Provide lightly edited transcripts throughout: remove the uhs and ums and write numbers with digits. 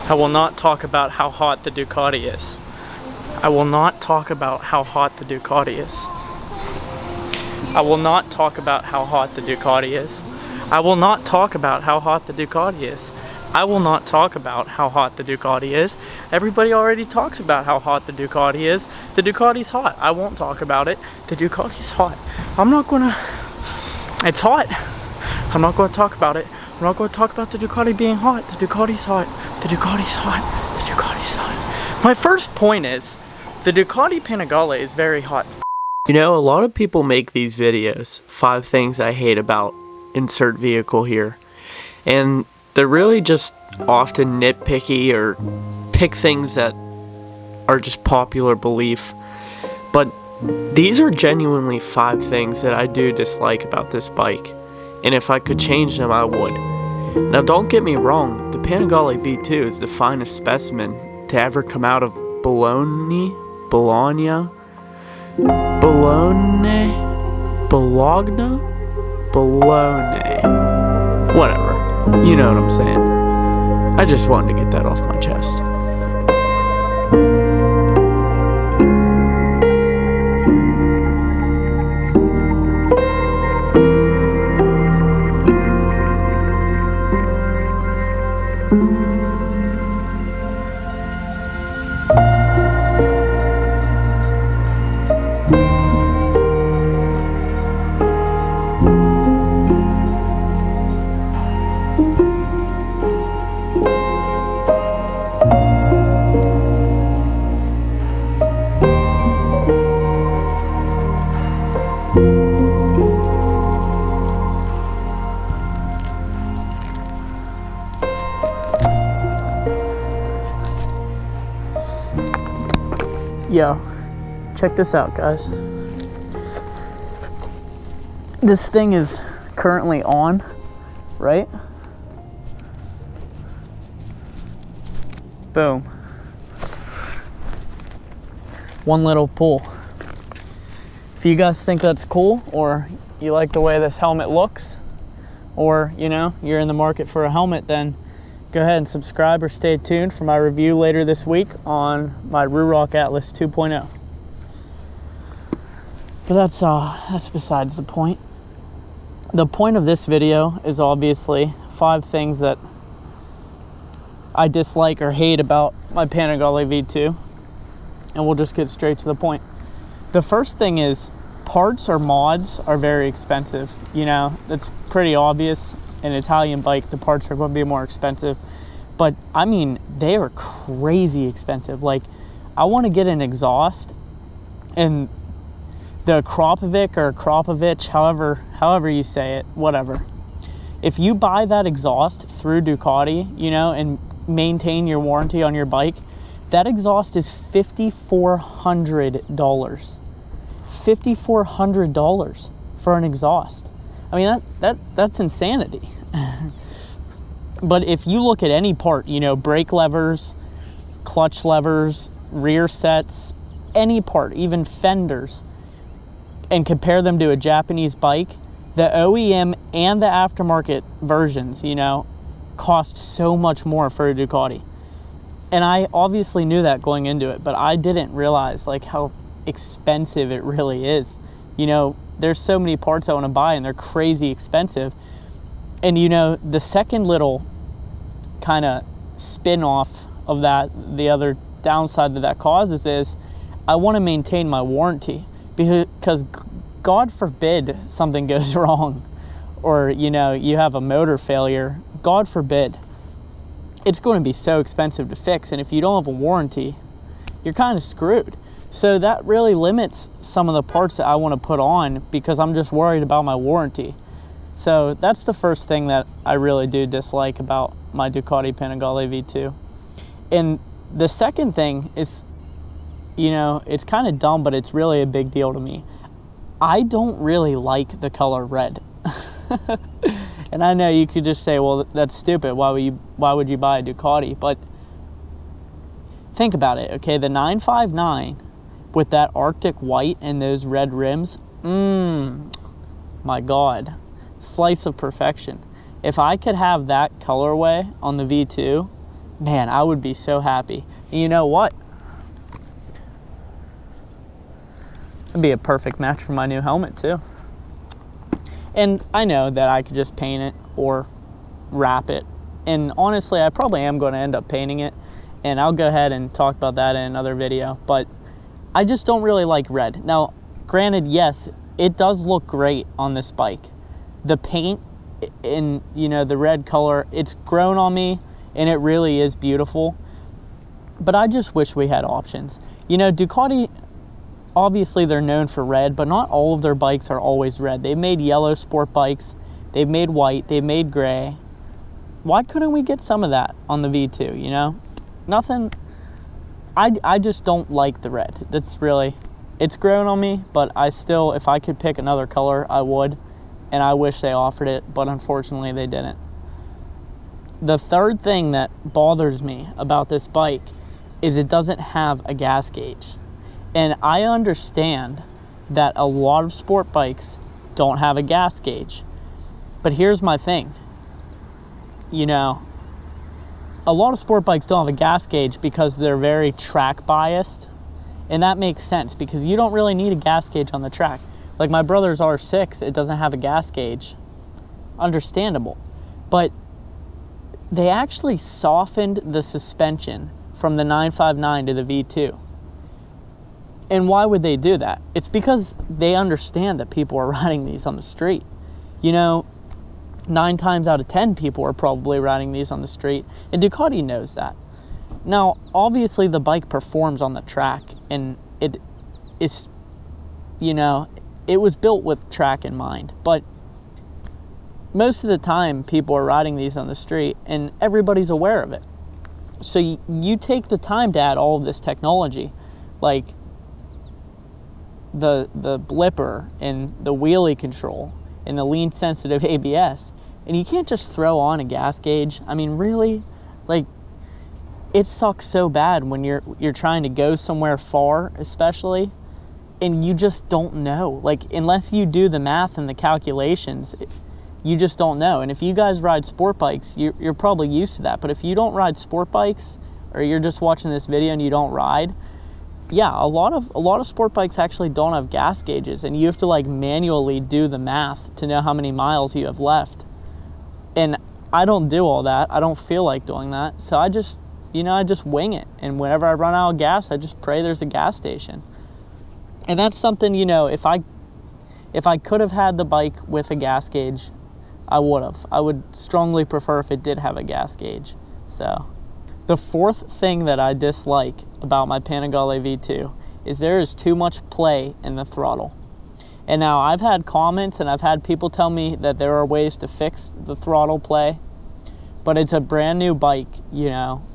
I will not talk about how hot the Ducati is. I will not talk about how hot the Ducati is. I will not talk about how hot the Ducati is. I will not talk about how hot the Ducati is. I will not talk about how hot the Ducati is. Everybody already talks about how hot the Ducati is. The Ducati's hot. I won't talk about it. The Ducati's hot. I'm not gonna... It's hot. I'm not gonna talk about it. I'm not gonna talk about the Ducati being hot. The Ducati's hot. The Ducati's hot. The Ducati's hot. My first point is, the Ducati Panigale is very hot. You know, a lot of people make these videos, 5 things I hate about insert vehicle here. And they're really just often nitpicky or pick things that are just popular belief. But these are genuinely 5 things that I do dislike about this bike. And if I could change them, I would. Now don't get me wrong, the Panigale V2 is the finest specimen to ever come out of Bologna? Whatever. You know what I'm saying. I just wanted to get that off my chest. Yo, check this out, guys. This thing is currently on, right? Boom. One little pull. If you guys think that's cool, or you like the way this helmet looks, or, you know, you're in the market for a helmet, then go ahead and subscribe or stay tuned for my review later this week on my Ruroc Atlas 2.0. But that's besides the point. The point of this video is obviously 5 things that I dislike or hate about my Panigale V2, and we'll just get straight to the point. The first thing is parts or mods are very expensive. You know, that's pretty obvious. An Italian bike, the parts are going to be more expensive, but I mean, they are crazy expensive. Like, I want to get an exhaust, and the Kropovic, however you say it, whatever. If you buy that exhaust through Ducati, you know, and maintain your warranty on your bike, that exhaust is $5,400. $5,400 for an exhaust. I mean, that's insanity. But if you look at any part, you know, brake levers, clutch levers, rear sets, any part, even fenders, and compare them to a Japanese bike, the OEM and the aftermarket versions, you know, cost so much more for a Ducati. And I obviously knew that going into it, but I didn't realize like how expensive it really is. You know, there's so many parts I want to buy and they're crazy expensive. And you know, the second little kind of spin-off of that, the other downside that causes is I want to maintain my warranty, because God forbid something goes wrong, or you know, you have a motor failure, God forbid, it's going to be so expensive to fix, and if you don't have a warranty, you're kind of screwed. So that really limits some of the parts that I want to put on, because I'm just worried about my warranty. So that's the first thing that I really do dislike about my Ducati Panigale V2. And the second thing is, you know, it's kind of dumb, but it's really a big deal to me. I don't really like the color red. And I know you could just say, well, that's stupid. Why would you buy a Ducati? But think about it, okay? The 959 with that Arctic white and those red rims, my God, slice of perfection. If I could have that colorway on the V2, man, I would be so happy. And you know what? It'd be a perfect match for my new helmet too. And I know that I could just paint it or wrap it. And honestly, I probably am going to end up painting it. And I'll go ahead and talk about that in another video. But I just don't really like red. Now, granted, yes, it does look great on this bike. The paint in, you know, the red color, it's grown on me and it really is beautiful. But I just wish we had options. You know, Ducati, obviously they're known for red, but not all of their bikes are always red. They've made yellow sport bikes, they've made white, they've made gray. Why couldn't we get some of that on the V2, you know? Nothing, I just don't like the red. That's really, it's grown on me, but I still, if I could pick another color, I would. And I wish they offered it, but unfortunately they didn't. The third thing that bothers me about this bike is it doesn't have a gas gauge. And I understand that a lot of sport bikes don't have a gas gauge. But here's my thing. You know, a lot of sport bikes don't have a gas gauge because they're very track biased. And that makes sense because you don't really need a gas gauge on the track. Like my brother's R6, it doesn't have a gas gauge. Understandable. But they actually softened the suspension from the 959 to the V2. And why would they do that? It's because they understand that people are riding these on the street. You know, 9 times out of 10 people are probably riding these on the street, and Ducati knows that. Now, obviously the bike performs on the track, and it is, you know, it was built with track in mind, but most of the time people are riding these on the street and everybody's aware of it. So you take the time to add all of this technology, like the blipper and the wheelie control and the lean sensitive ABS, and you can't just throw on a gas gauge. I mean, really? Like, it sucks so bad when you're trying to go somewhere far, especially, and you just don't know. Like, unless you do the math and the calculations, you just don't know. And if you guys ride sport bikes, you're probably used to that. But if you don't ride sport bikes, or you're just watching this video and you don't ride, yeah, a lot of sport bikes actually don't have gas gauges, and you have to like manually do the math to know how many miles you have left. And I don't do all that. I don't feel like doing that. So I just wing it. And whenever I run out of gas, I just pray there's a gas station. And that's something, you know, if I could have had the bike with a gas gauge, I would have. I would strongly prefer if it did have a gas gauge. So the fourth thing that I dislike about my Panigale V2 is there is too much play in the throttle. And now I've had comments and I've had people tell me that there are ways to fix the throttle play, but it's a brand new bike, you know.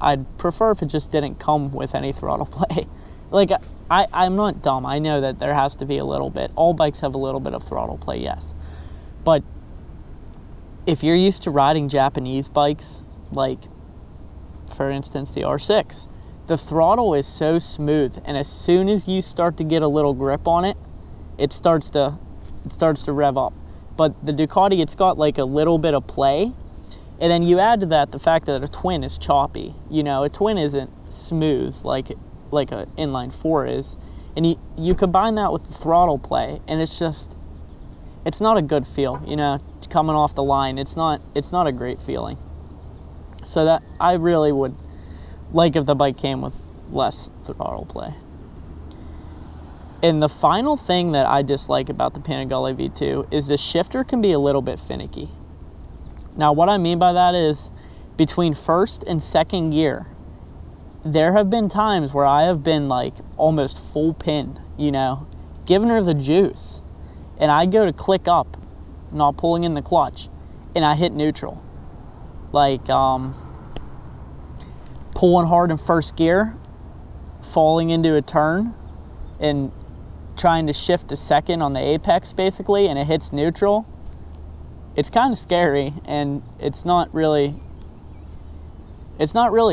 I'd prefer if it just didn't come with any throttle play. Like, I'm not dumb. I know that there has to be a little bit. All bikes have a little bit of throttle play, yes. But if you're used to riding Japanese bikes, like, for instance, the R6, the throttle is so smooth, and as soon as you start to get a little grip on it, it starts to rev up. But the Ducati, it's got like a little bit of play, and then you add to that the fact that a twin is choppy. You know, a twin isn't smooth like a inline 4 is, and you combine that with the throttle play, and it's not a good feel, you know, coming off the line. It's not a great feeling. So that I really would like if the bike came with less throttle play. And the final thing that I dislike about the Panigale V2 is the shifter can be a little bit finicky. Now, what I mean by that is between first and second gear, there have been times where I have been like almost full pin, you know, giving her the juice, and I go to click up, not pulling in the clutch, and I hit neutral. Like, pulling hard in first gear, falling into a turn, and trying to shift to second on the apex basically, and it hits neutral. It's kind of scary, and it's not really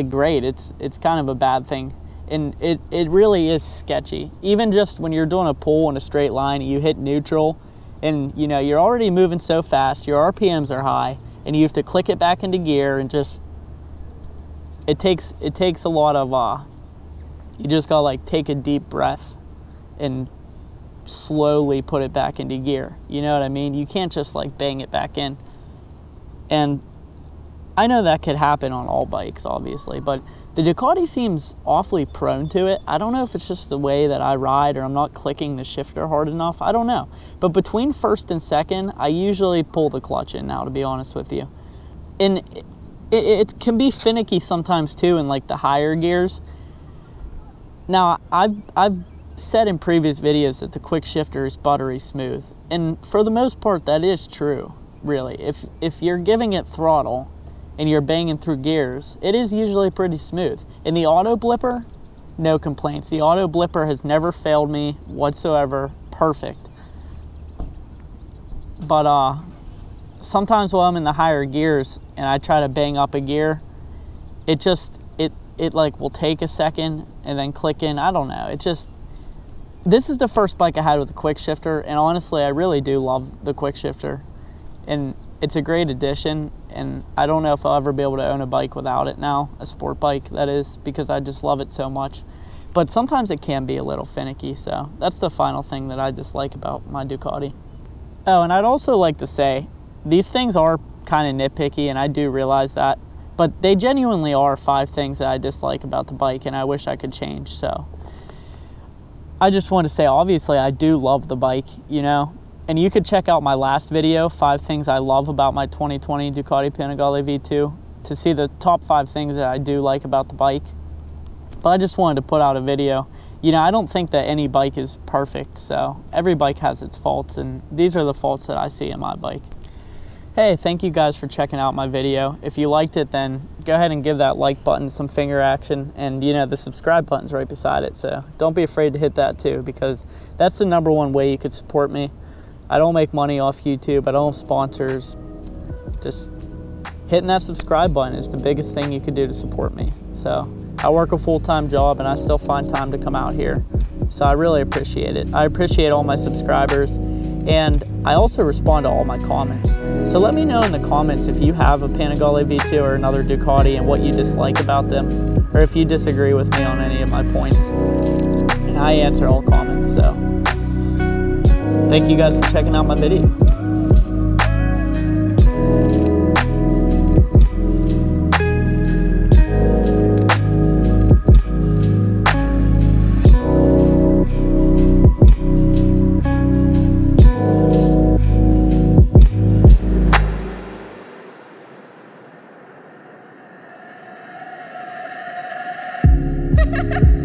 great. It's kind of a bad thing, and it really is sketchy. Even just when you're doing a pull in a straight line, you hit neutral, and you know you're already moving so fast, your RPMs are high, and you have to click it back into gear and just it takes a lot of, you just gotta like take a deep breath and slowly put it back into gear. You know what I mean? You can't just like bang it back in. And I know that could happen on all bikes, obviously, but the Ducati seems awfully prone to it. I don't know if it's just the way that I ride or I'm not clicking the shifter hard enough. I don't know. But between first and second, I usually pull the clutch in now, to be honest with you. And it can be finicky sometimes too in like the higher gears. Now, I've said in previous videos that the quick shifter is buttery smooth. And for the most part, that is true, really. If you're giving it throttle and you're banging through gears, it is usually pretty smooth. In the auto blipper, no complaints. The auto blipper has never failed me whatsoever. Perfect. But sometimes while I'm in the higher gears and I try to bang up a gear, it like will take a second and then click in. I don't know. This is the first bike I had with a quick shifter, and honestly, I really do love the quick shifter. And it's a great addition, and I don't know if I'll ever be able to own a bike without it now, a sport bike, that is, because I just love it so much. But sometimes it can be a little finicky, so that's the final thing that I dislike about my Ducati. Oh, and I'd also like to say, these things are kind of nitpicky, and I do realize that, but they genuinely are 5 things that I dislike about the bike, and I wish I could change. So I just want to say, obviously, I do love the bike, you know, and you could check out my last video, 5 things I love about my 2020 Ducati Panigale V2, to see the top 5 things that I do like about the bike. But I just wanted to put out a video. You know, I don't think that any bike is perfect, so every bike has its faults, and these are the faults that I see in my bike. Hey, thank you guys for checking out my video. If you liked it, then go ahead and give that like button some finger action, and you know, the subscribe button's right beside it, so don't be afraid to hit that too, because that's the #1 way you could support me. I don't make money off YouTube, I don't have sponsors. Just hitting that subscribe button is the biggest thing you could do to support me. So I work a full-time job and I still find time to come out here, so I really appreciate it. I appreciate all my subscribers, and I also respond to all my comments. So let me know in the comments if you have a Panigale V2 or another Ducati and what you dislike about them, or if you disagree with me on any of my points. And I answer all comments, so thank you guys for checking out my video. Ha ha ha!